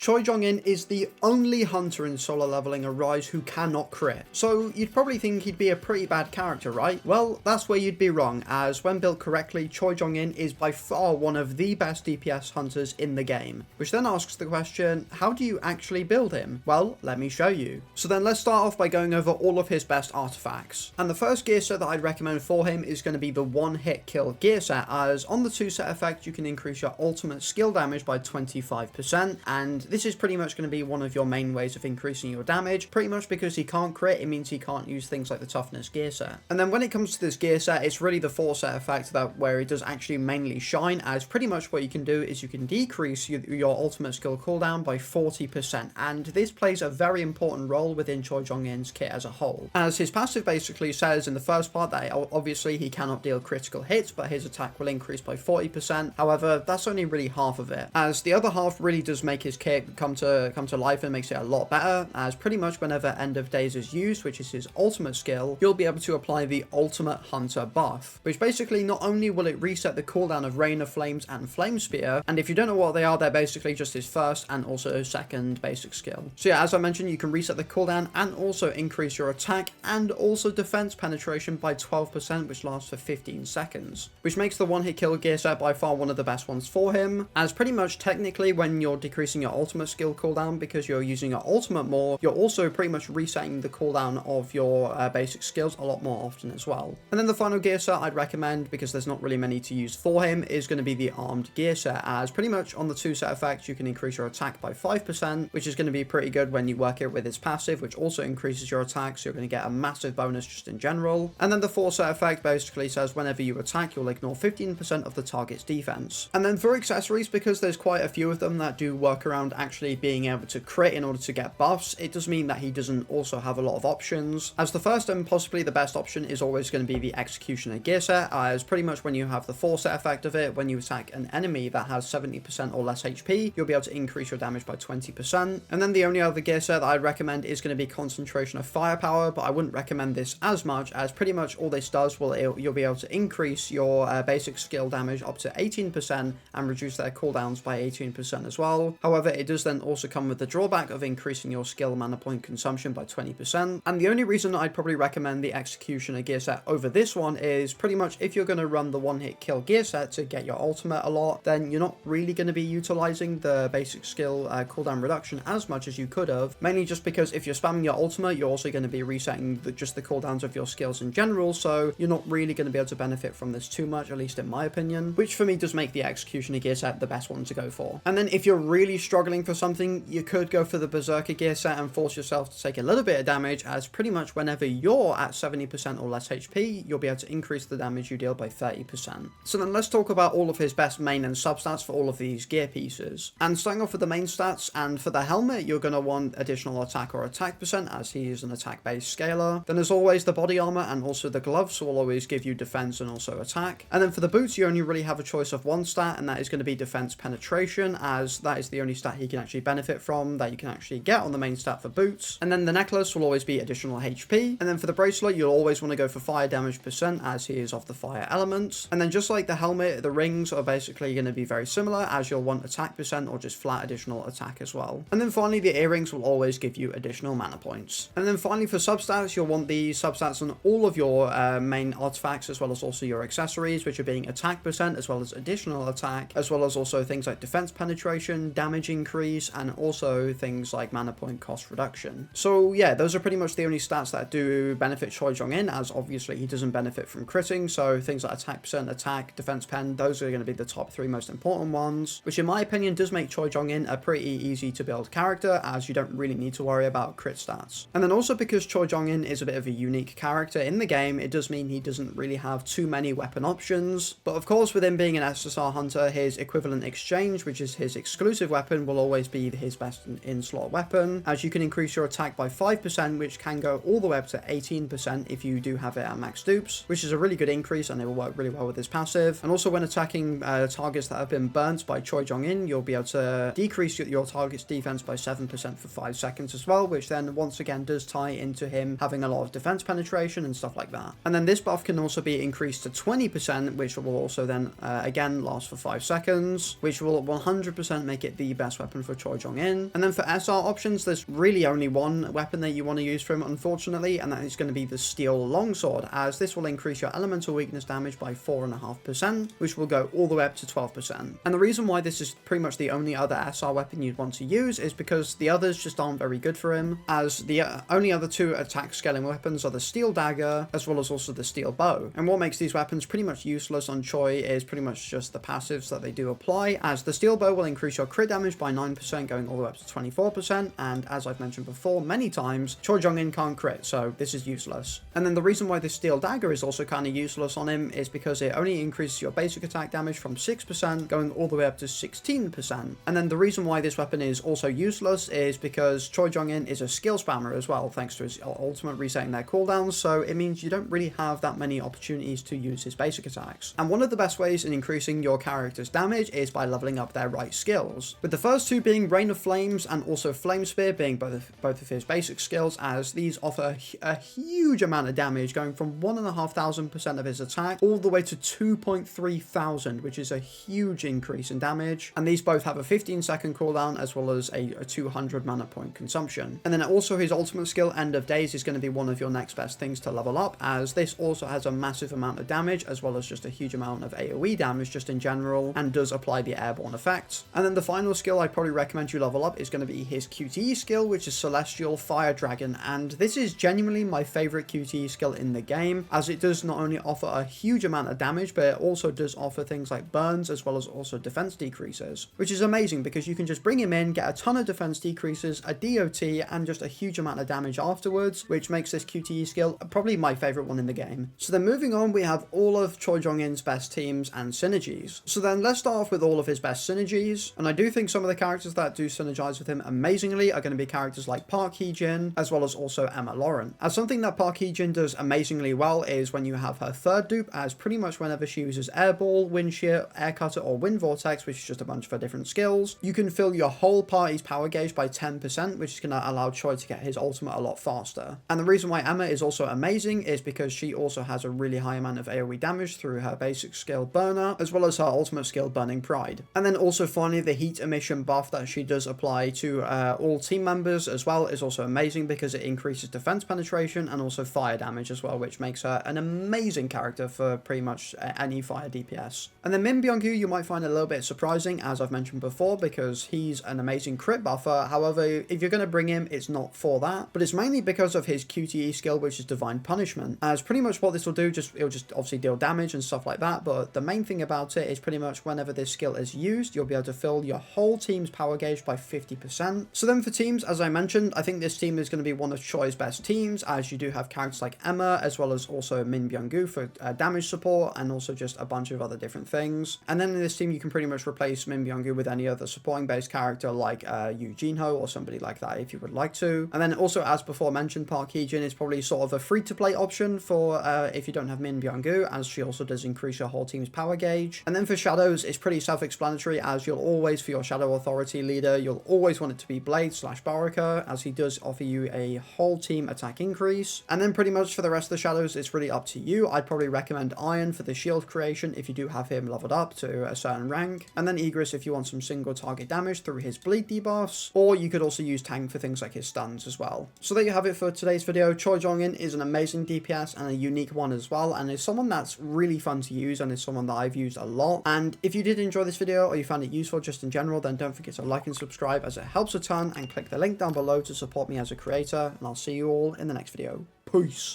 CHOI JONG-IN is the only hunter in solo leveling Arise who cannot crit. So you'd probably think he'd be a pretty bad character, right? Well, that's where you'd be wrong, as when built correctly, CHOI JONG-IN is by far one of the best DPS hunters in the game. Which then asks the question, how do you actually build him? Well, let me show you. So then let's start off by going over all of his best artifacts. And the first gear set that I'd recommend for him is going to be the one-hit kill gear set, as on the 2-set effect you can increase your ultimate skill damage by 25%, and this is pretty much going to be one of your main ways of increasing your damage. Pretty much because he can't crit, it means he can't use things like the toughness gear set. And then when it comes to this gear set, it's really the 4-set effect that where it does actually mainly shine, as pretty much what you can do is you can decrease your ultimate skill cooldown by 40%, and this plays a very important role within CHOI JONG-IN's kit as a whole. As his passive basically says in the first part that obviously he cannot deal critical hits, but his attack will increase by 40%. However, that's only really half of it, as the other half really does make his kit come to life and makes it a lot better, as pretty much whenever End of Days is used, which is his ultimate skill, you'll be able to apply the ultimate hunter buff, which basically not only will it reset the cooldown of Rain of Flames and Flame Spear, and if you don't know what they are, they're basically just his first and also second basic skill. So yeah, as I mentioned, you can reset the cooldown and also increase your attack and also defense penetration by 12%, which lasts for 15 seconds, which makes the one-hit kill gear set by far one of the best ones for him, as pretty much technically when you're decreasing your ultimate skill cooldown because you're using your ultimate more, you're also pretty much resetting the cooldown of your basic skills a lot more often as well. And then the final gear set I'd recommend, because there's not really many to use for him, is going to be the armed gear set, as pretty much on the 2-set effect you can increase your attack by 5%, which is going to be pretty good when you work it with his passive, which also increases your attack, so you're going to get a massive bonus just in general. And then the 4-set effect basically says whenever you attack, you'll ignore 15% of the target's defense. And then for accessories, because there's quite a few of them that do work around actually being able to crit in order to get buffs, it does mean that he doesn't also have a lot of options, as the first and possibly the best option is always going to be the Executioner gear set, as pretty much when you have the 4-set effect of it, when you attack an enemy that has 70% or less HP, you'll be able to increase your damage by 20%. And then the only other gear set that I'd recommend is going to be Concentration of Firepower, but I wouldn't recommend this as much, as pretty much all this does you'll be able to increase your basic skill damage up to 18% and reduce their cooldowns by 18% as well. However, it does then also come with the drawback of increasing your skill mana point consumption by 20%. And the only reason I'd probably recommend the Executioner gear set over this one is pretty much if you're going to run the one-hit kill gear set to get your ultimate a lot, then you're not really going to be utilizing the basic skill cooldown reduction as much as you could have, mainly just because if you're spamming your ultimate, you're also going to be resetting just the cooldowns of your skills in general, so you're not really going to be able to benefit from this too much, at least in my opinion, which for me does make the Executioner gear set the best one to go for. And then if you're really struggling for something, you could go for the Berserker gear set and force yourself to take a little bit of damage, as pretty much whenever you're at 70% or less HP, you'll be able to increase the damage you deal by 30%. So then let's talk about all of his best main and substats for all of these gear pieces. And starting off with the main stats, and for the helmet, you're going to want additional attack or attack percent, as he is an attack-based scaler. Then as always, the body armor and also the gloves will always give you defense and also attack. And then for the boots, you only really have a choice of one stat, and that is going to be defense penetration, as that is the only stat he can actually benefit from that you can actually get on the main stat for boots. And then the necklace will always be additional HP. And then for the bracelet, you'll always want to go for fire damage percent, as he is of the fire elements. And then just like the helmet, the rings are basically going to be very similar, as you'll want attack percent or just flat additional attack as well. And then finally, the earrings will always give you additional mana points. And then finally for substats, you'll want the substats on all of your main artifacts, as well as also your accessories, which are being attack percent as well as additional attack, as well as also things like defense penetration, damage increase, and also things like mana point cost reduction. So yeah, those are pretty much the only stats that do benefit CHOI JONG-IN, as obviously he doesn't benefit from critting, so things like attack percent, attack, defense pen, those are going to be the top 3 most important ones, which in my opinion does make CHOI JONG-IN a pretty easy to build character, as you don't really need to worry about crit stats. And then also because CHOI JONG-IN is a bit of a unique character in the game, it does mean he doesn't really have too many weapon options, but of course with him being an SSR hunter, his equivalent exchange, which is his exclusive weapon, will always be his best in-slot weapon, as you can increase your attack by 5%, which can go all the way up to 18% if you do have it at max dupes, which is a really good increase and it will work really well with his passive. And also when attacking targets that have been burnt by CHOI JONG-IN, you'll be able to decrease your target's defense by 7% for 5 seconds as well, which then once again does tie into him having a lot of defense penetration and stuff like that. And then this buff can also be increased to 20%, which will also then again last for 5 seconds, which will 100% make it the best weapon weapon for Choi Jong-in. And then for SR options, there's really only one weapon that you want to use for him, unfortunately, and that is going to be the Steel Longsword, as this will increase your elemental weakness damage by 4.5%, which will go all the way up to 12%. And the reason why this is pretty much the only other SR weapon you'd want to use is because the others just aren't very good for him, as the only other two attack scaling weapons are the Steel Dagger as well as also the Steel Bow. And what makes these weapons pretty much useless on Choi is pretty much just the passives that they do apply, as the Steel Bow will increase your crit damage by 9%, going all the way up to 24%, and as I've mentioned before many times, Choi Jong-in can't crit, so this is useless. And then the reason why this Steel Dagger is also kind of useless on him is because it only increases your basic attack damage from 6%, going all the way up to 16%. And then the reason why this weapon is also useless is because Choi Jong-in is a skill spammer as well, thanks to his ultimate resetting their cooldowns, so it means you don't really have that many opportunities to use his basic attacks. And one of the best ways in increasing your character's damage is by leveling up their right skills, with the first two being Rain of Flames and also Flame Spear being both of his basic skills, as these offer a huge amount of damage, going from 1,500% of his attack all the way to 2,300, which is a huge increase in damage. And these both have a 15-second cooldown as well as a 200 mana point consumption. And then also his ultimate skill, End of Days, is going to be one of your next best things to level up, as this also has a massive amount of damage as well as just a huge amount of AoE damage just in general, and does apply the airborne effects. And then the final skill I'd probably recommend you level up is going to be his QTE skill, which is Celestial Fire Dragon, and this is genuinely my favorite QTE skill in the game, as it does not only offer a huge amount of damage, but it also does offer things like burns as well as also defense decreases, which is amazing because you can just bring him in, get a ton of defense decreases, a DOT, and just a huge amount of damage afterwards, which makes this QTE skill probably my favorite one in the game. So then moving on, we have all of Choi Jong-in's best teams and synergies. So then let's start off with all of his best synergies, and I do think some of the characters that do synergize with him amazingly are going to be characters like Park Hee-jin as well as also Emma Lauren. As something that Park Hee-jin does amazingly well is when you have her third dupe, as pretty much whenever she uses Airball, Wind Shear, Air Cutter, or Wind Vortex, which is just a bunch of her different skills, you can fill your whole party's power gauge by 10%, which is going to allow Choi to get his ultimate a lot faster. And the reason why Emma is also amazing is because she also has a really high amount of AoE damage through her basic skill Burner, as well as her ultimate skill Burning Pride. And then also finally, the heat emission buff that she does apply to all team members as well is also amazing because it increases defense penetration and also fire damage as well, which makes her an amazing character for pretty much any fire DPS. And then Min Byung-gu you might find a little bit surprising, as I've mentioned before, because he's an amazing crit buffer. However, if you're going to bring him, it's not for that, but it's mainly because of his QTE skill, which is Divine Punishment, as pretty much what this will do, it'll just obviously deal damage and stuff like that, but the main thing about it is pretty much whenever this skill is used, you'll be able to fill your whole team's power gauge by 50%. So then for teams, as I mentioned, I think this team is going to be one of Choi's best teams, as you do have characters like Emma as well as also Min Byung-gu for damage support and also just a bunch of other different things. And then in this team you can pretty much replace Min Byung-gu with any other supporting based character like Yoo Jin-ho or somebody like that if you would like to. And then also, as before mentioned, Park Hee-jin is probably sort of a free-to-play option for if you don't have Min Byung-gu, as she also does increase your whole team's power gauge. And then for shadows, it's pretty self-explanatory, as you'll always, for your Shadow Authority leader, you'll always want it to be Blade / Baraka, as he does offer you a whole team attack increase. And then pretty much for the rest of the shadows, it's really up to you. I'd probably recommend Iron for the shield creation if you do have him leveled up to a certain rank, and then Egress if you want some single target damage through his bleed debuffs, or you could also use Tang for things like his stuns as well. So there you have it for today's video. Choi Jong-in is an amazing DPS and a unique one as well, and is someone that's really fun to use and is someone that I've used a lot. And if you did enjoy this video or you found it useful just in general, then don't forget to like and subscribe, as it helps a ton, and click the link down below to support me as a creator, and I'll see you all in the next video. Peace!